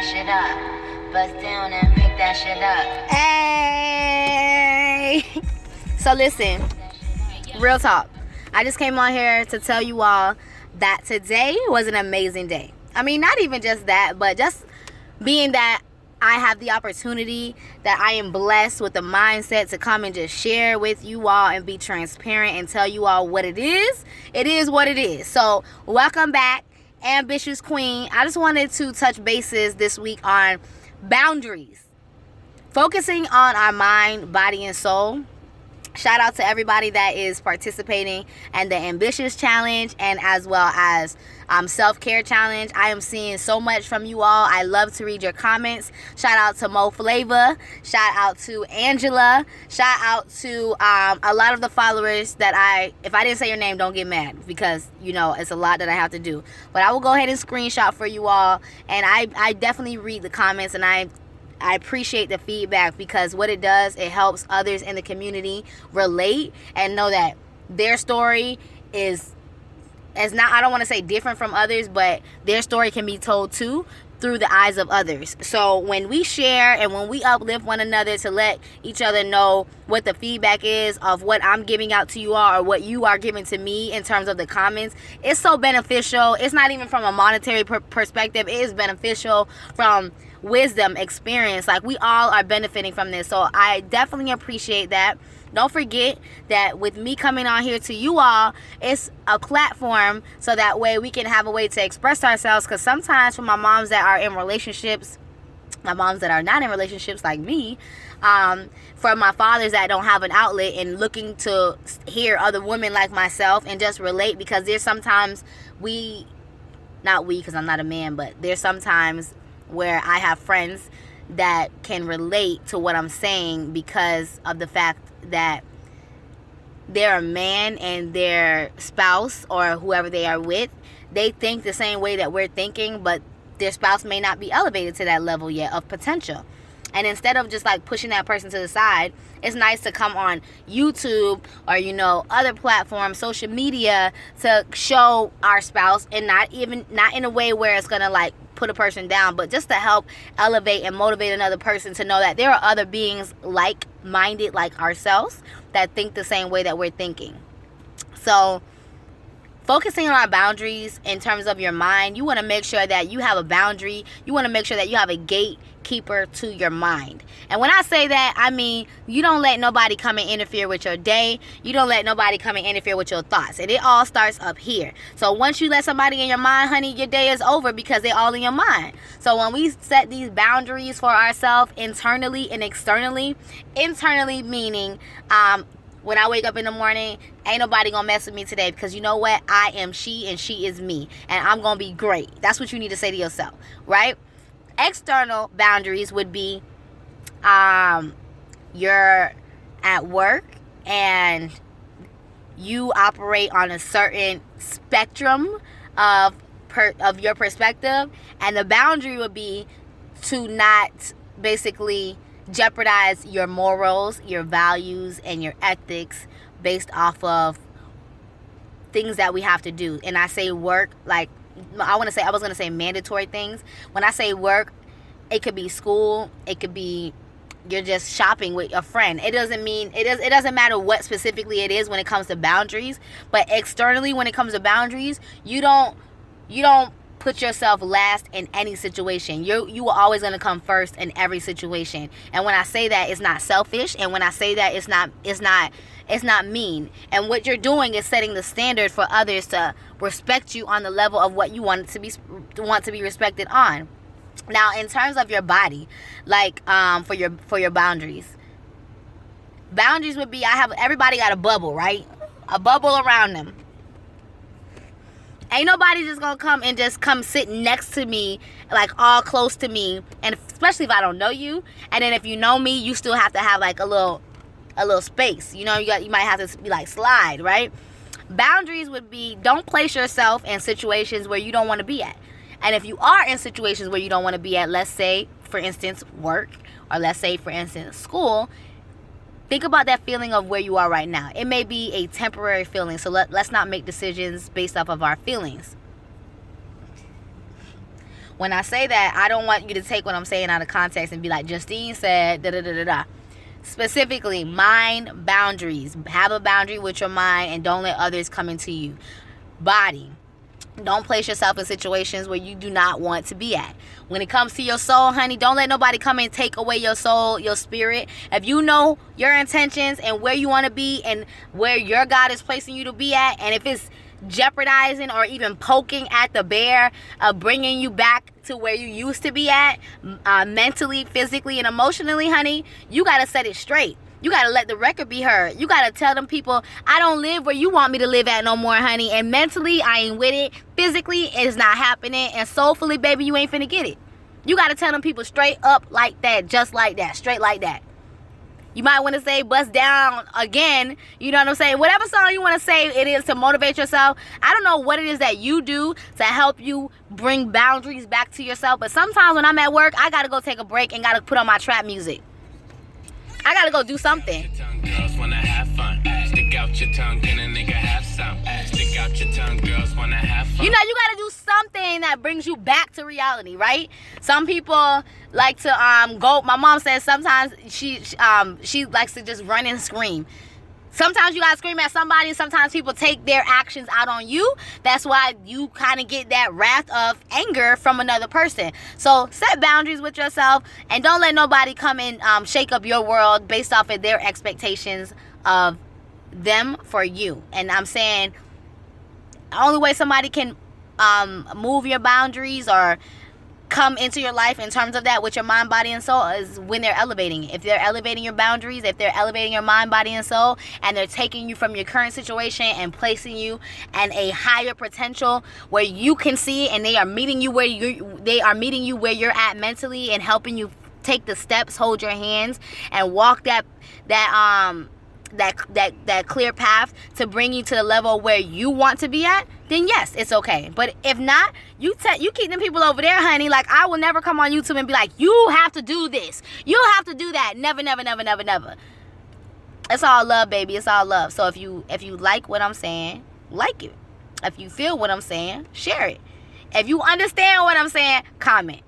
shit up. Bust down and pick that shit up. Hey! So listen, real talk. I just came on here to tell you all that today was an amazing day. I mean, not even just that, but just being that I have the opportunity, that I am blessed with the mindset to come and just share with you all and be transparent and tell you all what it is what it is. So welcome back, Ambitious Queen. I just wanted to touch bases this week on boundaries, focusing on our mind, body, and soul. Shout out to everybody that is participating in the Ambitious Challenge and as well as Self-Care Challenge. I am seeing so much from you all. I love to read your comments. Shout out to Mo Flavor. Shout out to Angela. Shout out to a lot of the followers that if I didn't say your name, don't get mad because, you know, it's a lot that I have to do. But I will go ahead and screenshot for you all. And I definitely read the comments, and I appreciate the feedback because what it does, it helps others in the community relate and know that their story is not, I don't want to say different from others, but their story can be told too through the eyes of others. So when we share and when we uplift one another to let each other know what the feedback is of what I'm giving out to you all or what you are giving to me in terms of the comments, it's so beneficial. It's not even from a monetary perspective. It is beneficial from wisdom, experience. Like, we all are benefiting from this. So I definitely appreciate that. Don't forget that with me coming on here to you all, it's a platform so that way we can have a way to express ourselves. Because sometimes for my moms that are in relationships, my moms that are not in relationships like me, for my fathers that don't have an outlet and looking to hear other women like myself and just relate, because there's sometimes not we because I'm not a man, but there's sometimes where I have friends that can relate to what I'm saying because of the fact that they're a man and their spouse or whoever they are with, they think the same way that we're thinking, but their spouse may not be elevated to that level yet of potential. And instead of just like pushing that person to the side, it's nice to come on YouTube or, you know, other platforms, social media, to show our spouse, and not in a way where it's gonna like put a person down, but just to help elevate and motivate another person to know that there are other beings like-minded like ourselves that think the same way that we're thinking. So focusing on our boundaries in terms of your mind, you want to make sure that you have a boundary. You want to make sure that you have a gatekeeper to your mind. And when I say that, I mean you don't let nobody come and interfere with your day. You don't let nobody come and interfere with your thoughts. And it all starts up here. So once you let somebody in your mind, honey, your day is over because they're all in your mind. So when we set these boundaries for ourselves internally and externally, internally meaning when I wake up in the morning, ain't nobody gonna mess with me today because you know what? I am she and she is me. And I'm gonna be great. That's what you need to say to yourself, right? External boundaries would be you're at work and you operate on a certain spectrum of your perspective. And the boundary would be to not basically jeopardize your morals, your values, and your ethics based off of things that we have to do. And I say work, like I was going to say mandatory things. When I say work, it could be school, it could be you're just shopping with a friend. It doesn't matter what specifically it is when it comes to boundaries, but externally when it comes to boundaries, you don't put yourself last in any situation. You are always going to come first in every situation. And when I say that, it's not selfish, and when I say that, it's not mean. And what you're doing is setting the standard for others to respect you on the level of what you want to be respected on. Now, in terms of your body, like for your boundaries would be, everybody got a bubble, right? A bubble around them. Ain't nobody just gonna come and just come sit next to me, like all close to me, and especially if I don't know you. And then if you know me, you still have to have like a little space. You know, you might have to be like slide, right? Boundaries would be, don't place yourself in situations where you don't want to be at. And if you are in situations where you don't want to be at, let's say for instance work, or let's say for instance school, think about that feeling of where you are right now. It may be a temporary feeling, so let's not make decisions based off of our feelings. When I say that, I don't want you to take what I'm saying out of context and be like, Justine said da da da da da. Specifically, mind boundaries. Have a boundary with your mind and don't let others come into you. Body. Don't place yourself in situations where you do not want to be at. When it comes to your soul, honey, don't let nobody come and take away your soul, your spirit. If you know your intentions and where you want to be and where your God is placing you to be at, and if it's jeopardizing or even poking at the bear of bringing you back to where you used to be at, mentally, physically, and emotionally, honey, you got to set it straight. You got to let the record be heard. You got to tell them people, I don't live where you want me to live at no more, honey. And mentally, I ain't with it. Physically, it's not happening. And soulfully, baby, you ain't finna get it. You got to tell them people straight up like that, just like that, straight like that. You might want to say bust down again. You know what I'm saying? Whatever song you want to say it is to motivate yourself. I don't know what it is that you do to help you bring boundaries back to yourself. But sometimes when I'm at work, I got to go take a break and got to put on my trap music. I gotta go do something. Girls wanna have fun. Stick out your tongue, can a nigga have some? Stick out your tongue, girls wanna have fun. You know, you gotta do something that brings you back to reality, right? Some people like to go. My mom says sometimes she likes to just run and scream. Sometimes you gotta scream at somebody, and sometimes people take their actions out on you. That's why you kind of get that wrath of anger from another person. So set boundaries with yourself, and don't let nobody come and shake up your world based off of their expectations of them for you. And I'm saying the only way somebody can move your boundaries or come into your life in terms of that with your mind, body, and soul is when they're elevating it. If they're elevating your boundaries, if they're elevating your mind, body, and soul, and they're taking you from your current situation and placing you in a higher potential where you can see it, and they are meeting you where you're at mentally and helping you take the steps, hold your hands, and walk that clear path to bring you to the level where you want to be at, then yes, it's okay. But if not, you keep them people over there, honey. Like, I will never come on YouTube and be like, you have to do this, you have to do that. Never, never, never, never, never. It's all love, baby. It's all love. So if you like what I'm saying, like it. If you feel what I'm saying, share it. If you understand what I'm saying, comment.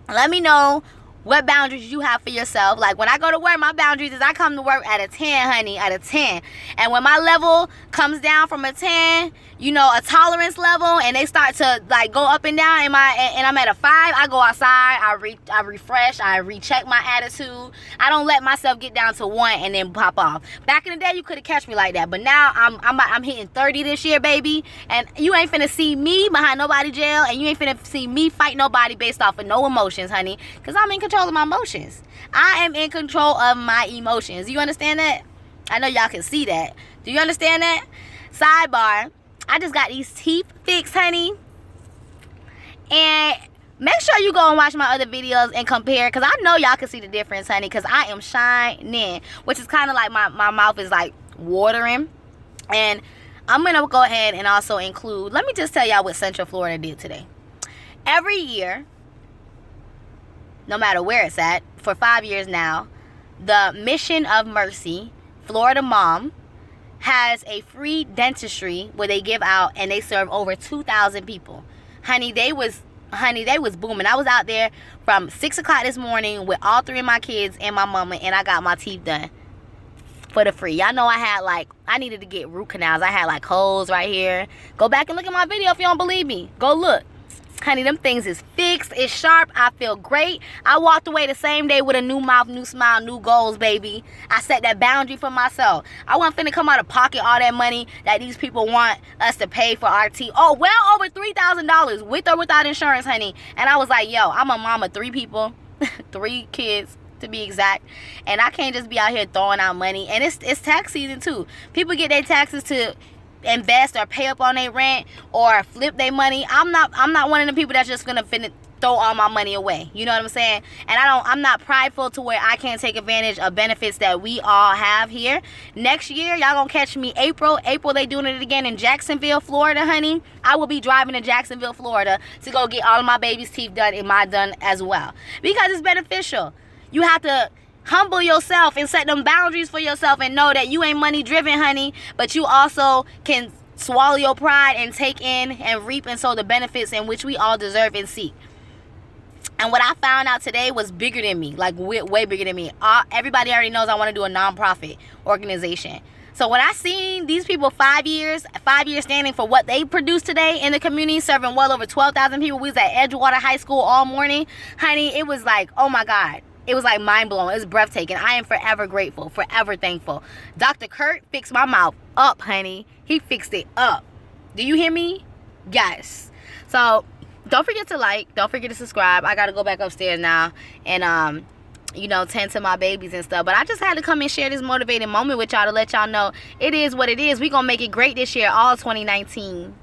Let me know what boundaries you have for yourself. Like, when I go to work, my boundaries is I come to work at a 10, honey, at a 10. And when my level comes down from a 10, you know, a tolerance level, and they start to like go up and down, and I'm at a 5, I go outside, I refresh, I recheck my attitude. I don't let myself get down to 1 and then pop off. Back in the day, you could have catch me like that, but now I'm hitting 30 this year, baby, and you ain't finna see me behind nobody jail, and you ain't finna see me fight nobody based off of no emotions, honey, because I'm in control of my emotions. I am in control of my emotions. You understand that? I know y'all can see that. Do you understand that? Sidebar, I just got these teeth fixed, honey. And make sure you go and watch my other videos and compare, because I know y'all can see the difference, honey, because I am shining, which is kind of like my mouth is like watering. And I'm going to go ahead and also include, let me just tell y'all what Central Florida did today. Every year, no matter where it's at, for 5 years now, the Mission of Mercy, Florida Mom, has a free dentistry where they give out, and they serve over 2,000 people. Honey, they was booming. I was out there from 6 o'clock this morning with all 3 of my kids and my mama, and I got my teeth done for the free. Y'all know I needed to get root canals. I had like holes right here. Go back and look at my video if you don't believe me. Go look. Honey, them things is fixed. It's sharp. I feel great. I walked away the same day with a new mouth, new smile, new goals, baby. I set that boundary for myself. I wasn't finna come out of pocket all that money that these people want us to pay for our teeth. Oh, well over $3,000 with or without insurance, honey. And I was like, yo, I'm a mom of 3 people, 3 kids to be exact. And I can't just be out here throwing out money. And it's tax season too. People get their taxes to invest or pay up on their rent or flip their money. I'm not one of the people that's just gonna throw all my money away. You know what I'm saying? And I'm not prideful to where I can't take advantage of benefits that we all have here. Next year, y'all gonna catch me April they doing it again in Jacksonville, Florida, honey. I will be driving to Jacksonville, Florida to go get all of my baby's teeth done and my done as well, because it's beneficial. You have to humble yourself and set them boundaries for yourself and know that you ain't money driven, honey, but you also can swallow your pride and take in and reap and sow the benefits in which we all deserve and seek. And what I found out today was bigger than me, like way bigger than me. Everybody already knows I want to do a nonprofit organization. So when I seen these people 5 years standing for what they produced today in the community, serving well over 12,000 people. We was at Edgewater High School all morning. Honey, it was like, oh my God. It was like mind-blowing. It was breathtaking. I am forever grateful, forever thankful. Dr. Kurt fixed my mouth up, honey. He fixed it up. Do you hear me? Yes. So don't forget to like. Don't forget to subscribe. I got to go back upstairs now and, you know, tend to my babies and stuff. But I just had to come and share this motivating moment with y'all to let y'all know it is what it is. We going to make it great this year, all 2019.